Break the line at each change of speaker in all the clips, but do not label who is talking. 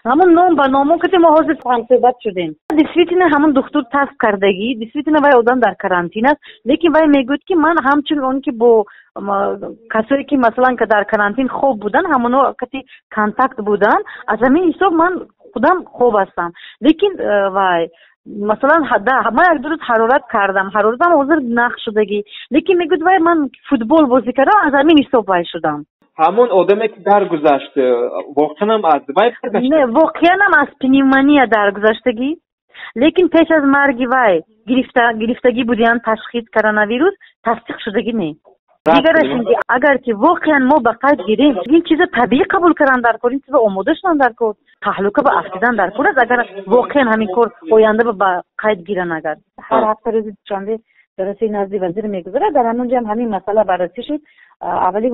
همون نام با نامو که ما حاضر صحبت شدیم دیسویتینه همون دکتر تست کردگی دیسویتینه وای آدم در کرانتین است لیکن وای میگوید که من همچون اون که با کسایی که مثلا که در کرانتین خوب بودن همونو کتی کانتاکت بودن از همین حساب من خودم خوب هستم لیکن وای مثلا من یک دو روز حرارت کردم حرارتم حاضر نقش شدگی لیکن میگوید وای من فوتبال بازی کردم از همین حساب وای شدم
همون آدمی که درگذشته واقعا هم از وای برگشته
نه واقعا هم از پنیمونیا درگذشتگی لیکن پیش از مرگ وای گرفتگی بودیان تشخیص کرونا ویروس تصدیق شدگی نه دیگرش اینکه اگر که واقعا ما به قید گیریم این چیز طبیعی قبول کردن در کار این چیز آماده شدن در کار تهلکه به افتیدن در کار است اگر واقعا همین کار آینده به قید گیرن اگر هر هفته روز چنده جلسه نزد وزیر میگذره در همونجا هم همین مسئله بررسی شد اولی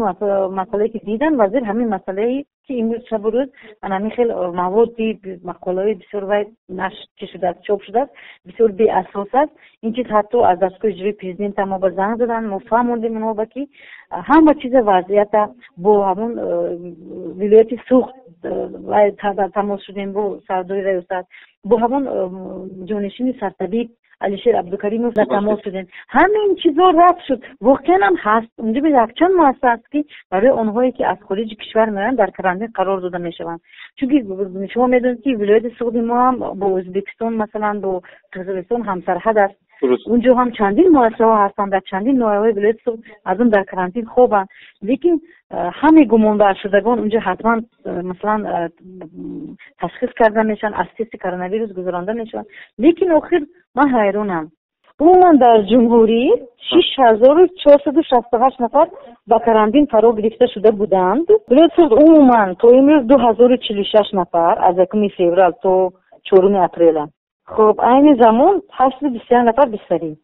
مسئله که دیدن وزیر همین مسئله که امروز شب و روز همین خیلی موادی مقاله‌ای بسیار وید نشر شده است چاپ شده است بسیار بی اساس است این چیز حتی از دستگاه اجرایی پرزیدنت ما به زنگ زدن ما فهمیدیم اونا که همه چیز وضعیت با همون ولایت سوخت و تماس شدیم با سرداری ریاست با همون جانشین سرطبیب علیشیر عبدالکریم در تماس شدن همین چیزا رد شد واقعا هم هست اونجا به یکچند مؤسسه است که برای اونهایی که از خارج کشور میان در کرانتین قرار داده میشوند چون شما میدونید که ولایت سعودی ما هم با ازبکستان مثلا با قزاقستان همسرحد است اونجا هم چندین مؤسسه ها هستند در چندین ناحیه ولایت سعودی از اون در کرانتین خوبند لیکن همه گمانبر شدگان اونجا حتما مثلا تشخیص کرده میشن از تست کرونا ویروس گذرانده میشن لیکن آخر من حیرانم عموما در جمهوری 6468 نفر با کرانتین فرا گرفته شده بودند ولایت سعود عموما تا امروز 2046 نفر از 1 فوریه تا 4 اپریل خب این زمان 821 نفر بستری